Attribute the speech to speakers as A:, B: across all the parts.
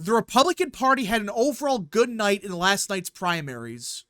A: The Republican Party had an overall good night in last night's primaries.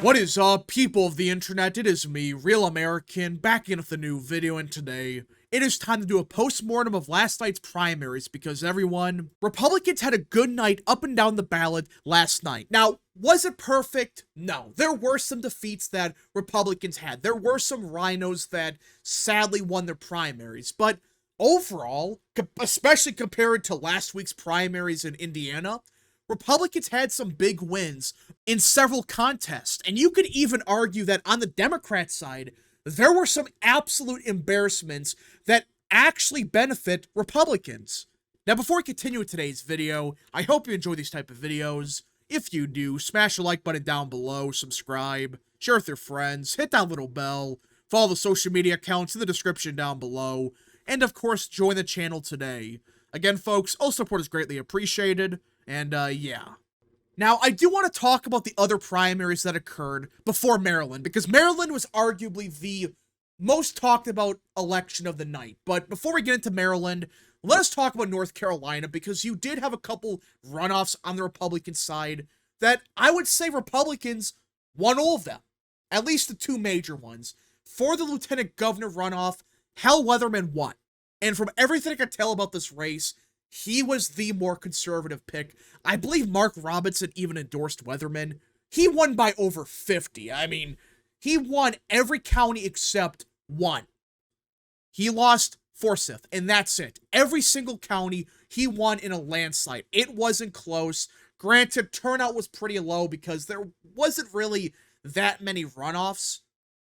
A: What is up, people of the internet? It is me, Real American, back in with a new video, and today it is time to do a post-mortem of last night's primaries because everyone, Republicans had a good night up and down the ballot last night. Now, was it perfect? No. There were some defeats that Republicans had. There were some rhinos that sadly won their primaries, but overall, especially compared to last week's primaries in Indiana, Republicans had some big wins in several contests, and you could even argue that on the Democrat side, there were some absolute embarrassments that actually benefit Republicans. Now, before we continue with today's video, I hope you enjoy these type of videos. If you do, smash the like button down below, subscribe, share with your friends, hit that little bell, follow the social media accounts in the description down below, and of course, join the channel today. Again, folks, all support is greatly appreciated. And, yeah. Now, I do want to talk about the other primaries that occurred before Maryland, because Maryland was arguably the most talked about election of the night. But before we get into Maryland, let us talk about North Carolina, because you did have a couple runoffs on the Republican side that I would say Republicans won all of them, at least the two major ones. For the lieutenant governor runoff, Hal Weatherman won. And from everything I could tell about this race, he was the more conservative pick. I believe Mark Robinson even endorsed Weatherman. He won by over 50. I mean, he won every county except one. He lost Forsyth, and that's it. Every single county, he won in a landslide. It wasn't close. Granted, turnout was pretty low because there wasn't really that many runoffs,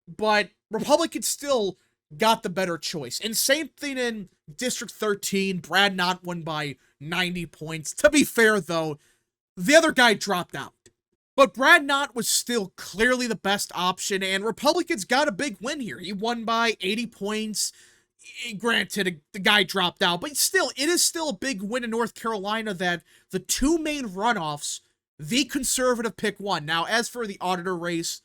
A: but Republicans still got the better choice. And same thing in District 13, Brad Knott won by 90 points. To be fair, though, the other guy dropped out. But Brad Knott was still clearly the best option, and Republicans got a big win here. He won by 80 points. Granted, the guy dropped out, but still, it is still a big win in North Carolina that the two main runoffs, the conservative pick won. Now, as for the auditor race,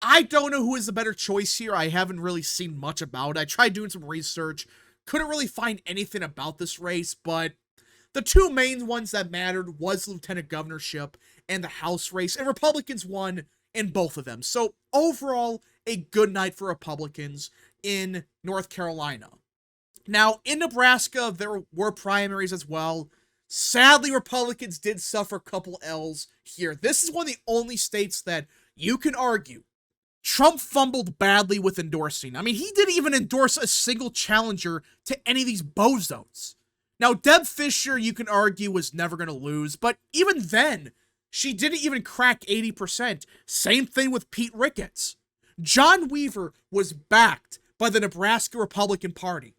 A: I don't know who is the better choice here. I haven't really seen much about it. I tried doing some research, couldn't really find anything about this race, but the two main ones that mattered was lieutenant governorship and the House race, and Republicans won in both of them. So overall, a good night for Republicans in North Carolina. Now, in Nebraska, there were primaries as well. Sadly, Republicans did suffer a couple L's here. This is one of the only states that you can argue Trump fumbled badly with endorsing. I mean, he didn't even endorse a single challenger to any of these bozos. Now, Deb Fischer, you can argue, was never going to lose, but even then, she didn't even crack 80%. Same thing with Pete Ricketts. John Weaver was backed by the Nebraska Republican Party.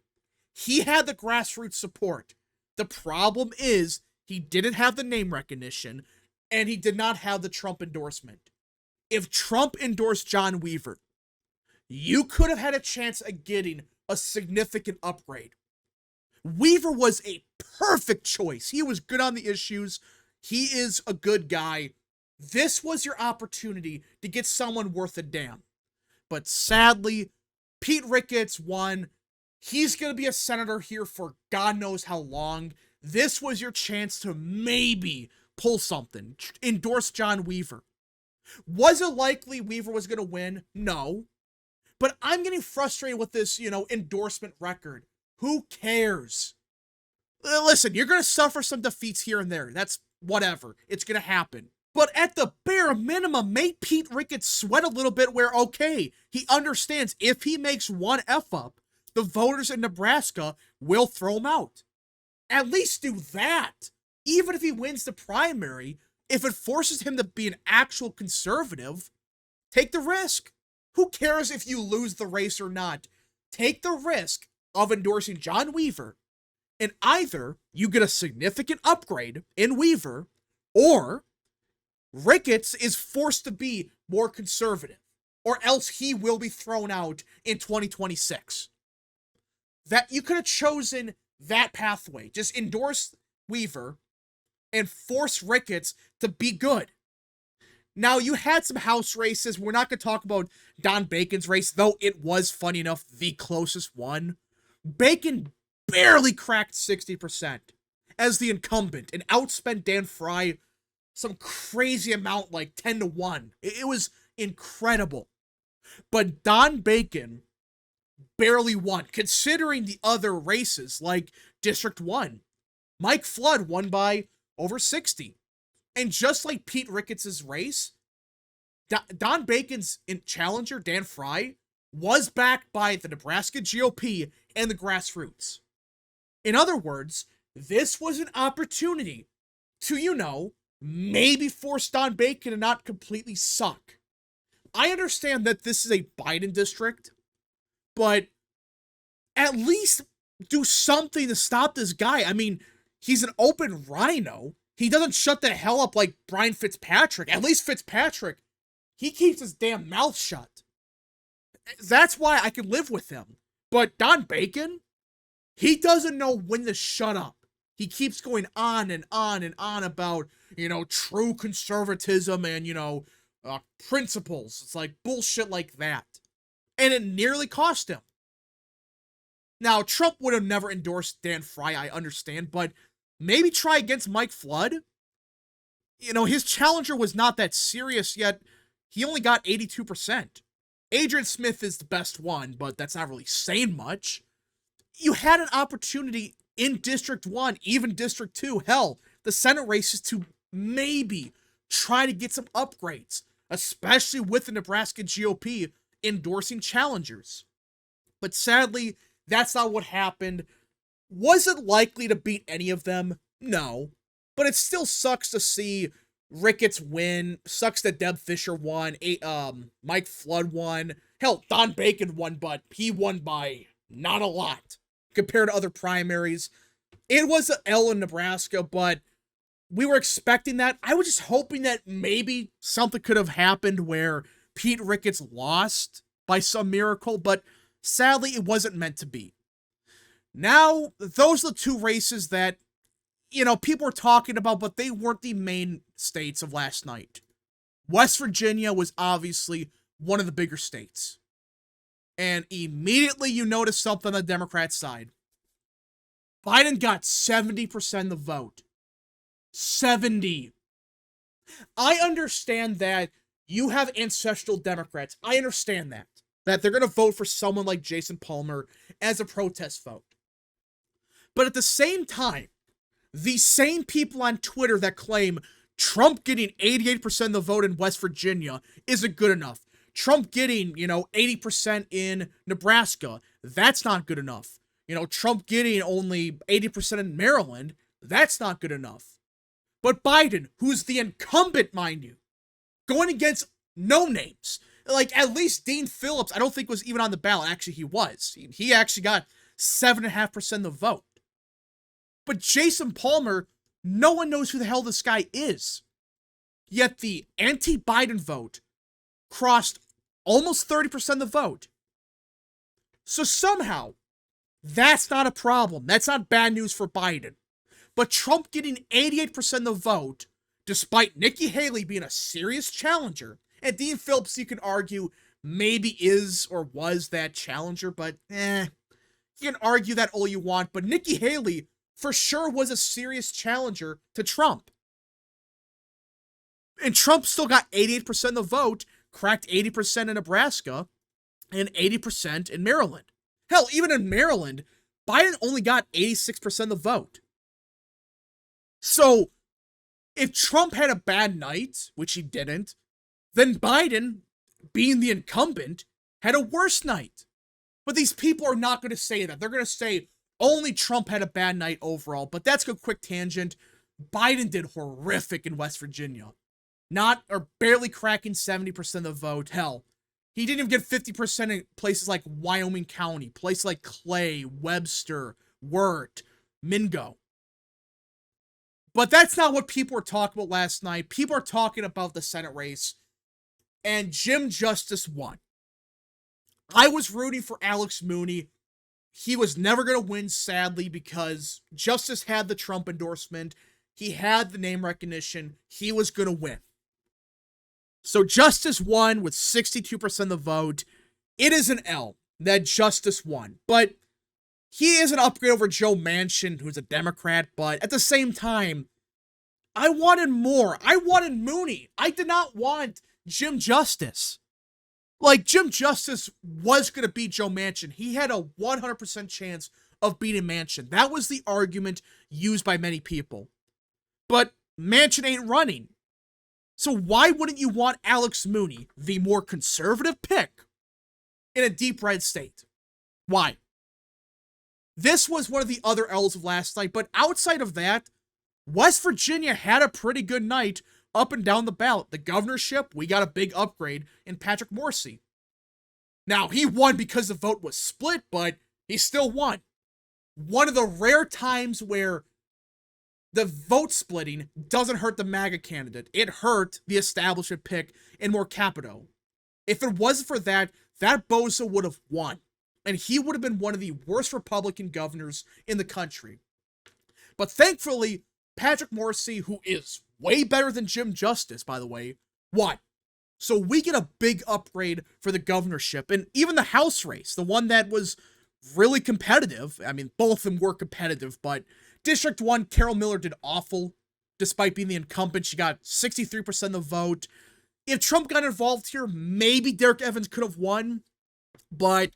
A: He had the grassroots support. The problem is, he didn't have the name recognition, and he did not have the Trump endorsement. If Trump endorsed John Weaver, you could have had a chance at getting a significant upgrade. Weaver was a perfect choice. He was good on the issues. He is a good guy. This was your opportunity to get someone worth a damn. But sadly, Pete Ricketts won. He's going to be a senator here for God knows how long. This was your chance to maybe pull something. Endorse John Weaver. Was it likely Weaver was going to win? No. But I'm getting frustrated with this, endorsement record. Who cares? Listen, you're going to suffer some defeats here and there. That's whatever. It's going to happen. But at the bare minimum, make Pete Ricketts sweat a little bit where, okay, he understands if he makes one F-up, the voters in Nebraska will throw him out. At least do that. Even if he wins the primary, if it forces him to be an actual conservative, take the risk. Who cares if you lose the race or not? Take the risk of endorsing John Weaver, and either you get a significant upgrade in Weaver, or Ricketts is forced to be more conservative, or else he will be thrown out in 2026. That you could have chosen that pathway. Just endorse Weaver and force Ricketts to be good. Now, you had some House races. We're not going to talk about Don Bacon's race, though it was, funny enough, the closest one. Bacon barely cracked 60% as the incumbent and outspent Dan Fry some crazy amount, like 10-1. It was incredible. But Don Bacon barely won, considering the other races, like District 1. Mike Flood won by over 60. And just like Pete Ricketts' race, Don Bacon's challenger, Dan Fry, was backed by the Nebraska GOP and the grassroots. In other words, this was an opportunity to, maybe force Don Bacon to not completely suck. I understand that this is a Biden district, but at least do something to stop this guy. I mean, he's an open rhino. He doesn't shut the hell up like Brian Fitzpatrick. At least Fitzpatrick, he keeps his damn mouth shut. That's why I can live with him. But Don Bacon, he doesn't know when to shut up. He keeps going on and on and on about, true conservatism and, principles. It's like bullshit like that. And it nearly cost him. Now, Trump would have never endorsed Dan Fry, I understand, but maybe try against Mike Flood. His challenger was not that serious, yet he only got 82%. Adrian Smith is the best one, but that's not really saying much. You had an opportunity in District 1, even District 2, hell, the Senate races to maybe try to get some upgrades, especially with the Nebraska GOP endorsing challengers. But sadly, that's not what happened. Was it likely to beat any of them? No. But it still sucks to see Ricketts win. Sucks that Deb Fischer won. Mike Flood won. Hell, Don Bacon won, but he won by not a lot compared to other primaries. It was an L in Nebraska, but we were expecting that. I was just hoping that maybe something could have happened where Pete Ricketts lost by some miracle, but sadly, it wasn't meant to be. Now, those are the two races that, people were talking about, but they weren't the main states of last night. West Virginia was obviously one of the bigger states. And immediately you notice something on the Democrat side. Biden got 70% of the vote. 70. I understand that you have ancestral Democrats. I understand that. That they're going to vote for someone like Jason Palmer as a protest vote. But at the same time, the same people on Twitter that claim Trump getting 88% of the vote in West Virginia isn't good enough. Trump getting, 80% in Nebraska, that's not good enough. Trump getting only 80% in Maryland, that's not good enough. But Biden, who's the incumbent, mind you, going against no names. Like, at least Dean Phillips, I don't think was even on the ballot. Actually, he was. He actually got 7.5% of the vote. But Jason Palmer, no one knows who the hell this guy is. Yet the anti-Biden vote crossed almost 30% of the vote. So somehow, that's not a problem. That's not bad news for Biden. But Trump getting 88% of the vote, despite Nikki Haley being a serious challenger, and Dean Phillips, you can argue, maybe is or was that challenger, but you can argue that all you want, but Nikki Haley for sure was a serious challenger to Trump. And Trump still got 88% of the vote, cracked 80% in Nebraska, and 80% in Maryland. Hell, even in Maryland, Biden only got 86% of the vote. So, if Trump had a bad night, which he didn't, then Biden, being the incumbent, had a worse night. But these people are not going to say that. They're going to say only Trump had a bad night overall. But that's a quick tangent. Biden did horrific in West Virginia. Not or barely cracking 70% of the vote. Hell, he didn't even get 50% in places like Wyoming County, places like Clay, Webster, Wirt, Mingo. But that's not what people were talking about last night. People are talking about the Senate race. And Jim Justice won. I was rooting for Alex Mooney. He was never going to win, sadly, because Justice had the Trump endorsement. He had the name recognition. He was going to win. So Justice won with 62% of the vote. It is an L that Justice won, but he is an upgrade over Joe Manchin, who's a Democrat, but at the same time, I wanted more. I wanted Mooney. I did not want Jim Justice. Like, Jim Justice was going to beat Joe Manchin. He had a 100% chance of beating Manchin. That was the argument used by many people. But Manchin ain't running. So why wouldn't you want Alex Mooney, the more conservative pick, in a deep red state? Why? This was one of the other L's of last night, but outside of that, West Virginia had a pretty good night up and down the ballot. The governorship, we got a big upgrade in Patrick Morrisey. Now, he won because the vote was split, but he still won. One of the rare times where the vote splitting doesn't hurt the MAGA candidate. It hurt the establishment pick in More Capito. If it wasn't for that, that bozo would have won. And he would have been one of the worst Republican governors in the country. But thankfully, Patrick Morrisey, who is way better than Jim Justice, by the way, won. So we get a big upgrade for the governorship. And even the House race, the one that was really competitive. I mean, both of them were competitive, but District 1, Carol Miller did awful. Despite being the incumbent, she got 63% of the vote. If Trump got involved here, maybe Derek Evans could have won, but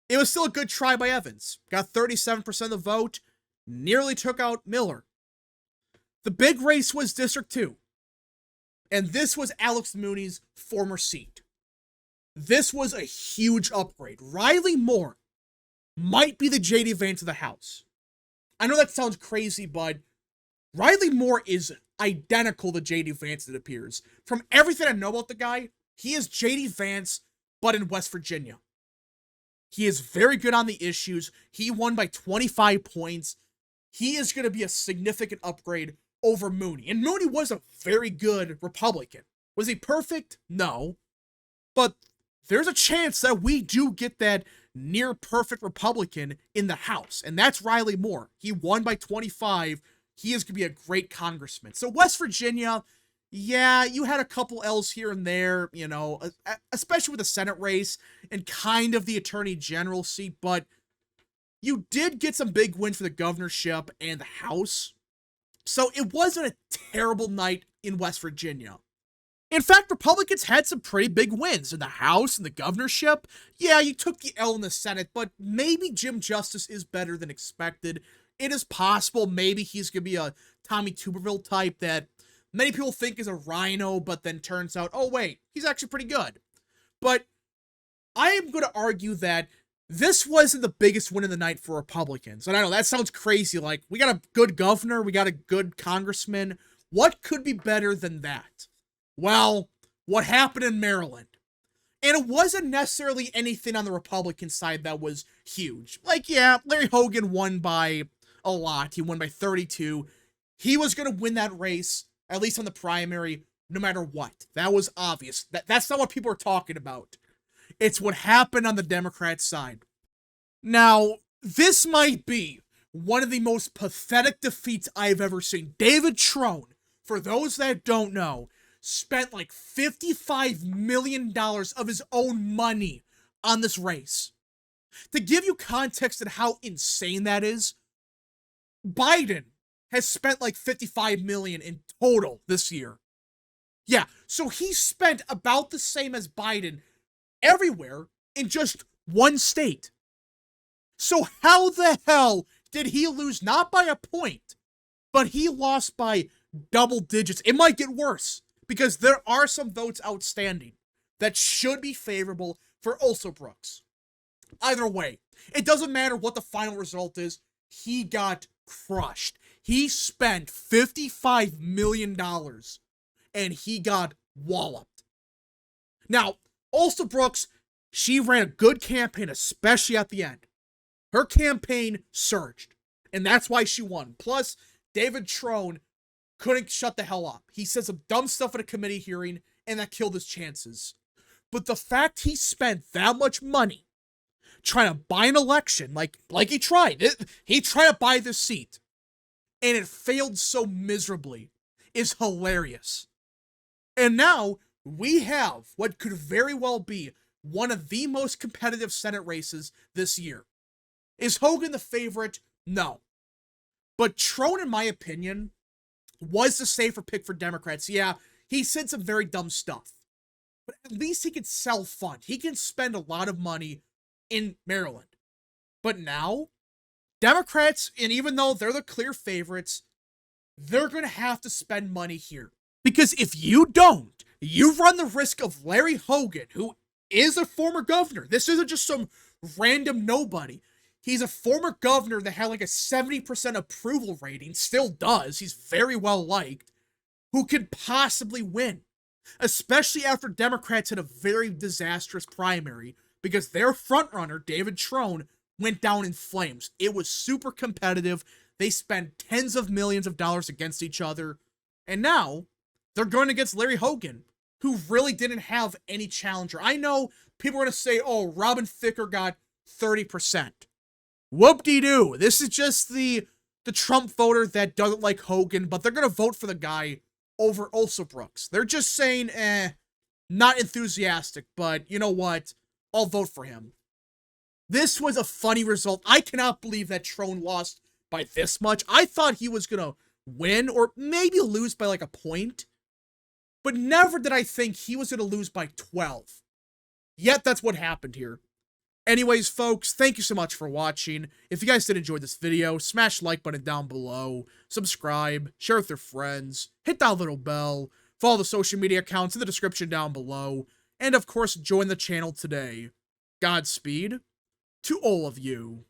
A: it was still a good try by Evans. Got 37% of the vote, nearly took out Miller. The big race was District 2, and this was Alex Mooney's former seat. This was a huge upgrade. Riley Moore might be the J.D. Vance of the House. I know that sounds crazy, but Riley Moore is identical to J.D. Vance, it appears. From everything I know about the guy, he is J.D. Vance, but in West Virginia. He is very good on the issues. He won by 25 points. He is going to be a significant upgrade over Mooney. And Mooney was a very good Republican. Was he perfect? No. But there's a chance that we do get that near perfect Republican in the House. And that's Riley Moore. He won by 25. He is going to be a great congressman. So West Virginia, yeah, you had a couple L's here and there, you know, especially with the Senate race and kind of the Attorney General seat, but you did get some big wins for the governorship and the House. So it wasn't a terrible night in West Virginia. In fact, Republicans had some pretty big wins in the House and the governorship. Yeah, you took the L in the Senate, but maybe Jim Justice is better than expected. It is possible maybe he's going to be a Tommy Tuberville type that many people think is a rhino, but then turns out, oh wait, he's actually pretty good. But I am going to argue that this wasn't the biggest win of the night for Republicans. And I know that sounds crazy, like, we got a good governor, we got a good congressman. What could be better than that? Well, what happened in Maryland. And it wasn't necessarily anything on the Republican side that was huge. Like, yeah, Larry Hogan won by a lot. He won by 32. He was going to win that race, at least on the primary, no matter what. That was obvious. That's not what people are talking about. It's what happened on the Democrat side. Now, this might be one of the most pathetic defeats I've ever seen. David Trone, for those that don't know, spent like $55 million of his own money on this race. To give you context on how insane that is, Biden has spent like $55 million in total this year. Yeah, so he spent about the same as Biden everywhere in just one state. So how the hell did he lose? Not by a point, but he lost by double digits. It might get worse, because there are some votes outstanding that should be favorable for Ulster Brooks. Either way, it doesn't matter what the final result is. He got crushed. He spent $55 million and he got walloped. Now, Ulster Brooks, she ran a good campaign, especially at the end. Her campaign surged, and that's why she won. Plus, David Trone couldn't shut the hell up. He said some dumb stuff at a committee hearing, and that killed his chances. But the fact he spent that much money trying to buy an election, like he tried. He tried to buy this seat, and it failed so miserably, is hilarious. And now, we have what could very well be one of the most competitive Senate races this year. Is Hogan the favorite? No. But Trone, in my opinion, was the safer pick for Democrats. Yeah, he said some very dumb stuff. But at least he can self-fund. He can spend a lot of money in Maryland. But now, Democrats, and even though they're the clear favorites, they're going to have to spend money here. Because if you don't, you run the risk of Larry Hogan, who is a former governor. This isn't just some random nobody. He's a former governor that had like a 70% approval rating, still does. He's very well liked, who could possibly win. Especially after Democrats had a very disastrous primary because their frontrunner, David Trone, went down in flames. It was super competitive. They spent tens of millions of dollars against each other. And now they're going against Larry Hogan, who really didn't have any challenger. I know people are going to say, oh, Robin Thicke got 30%. Whoop-de-doo. This is just the Trump voter that doesn't like Hogan, but they're going to vote for the guy over Brooks. They're just saying, not enthusiastic, but you know what? I'll vote for him. This was a funny result. I cannot believe that Trone lost by this much. I thought he was going to win or maybe lose by like a point, but never did I think he was going to lose by 12. Yet that's what happened here. Anyways, folks, thank you so much for watching. If you guys did enjoy this video, smash the like button down below, subscribe, share with your friends, hit that little bell, follow the social media accounts in the description down below, and of course, join the channel today. Godspeed to all of you.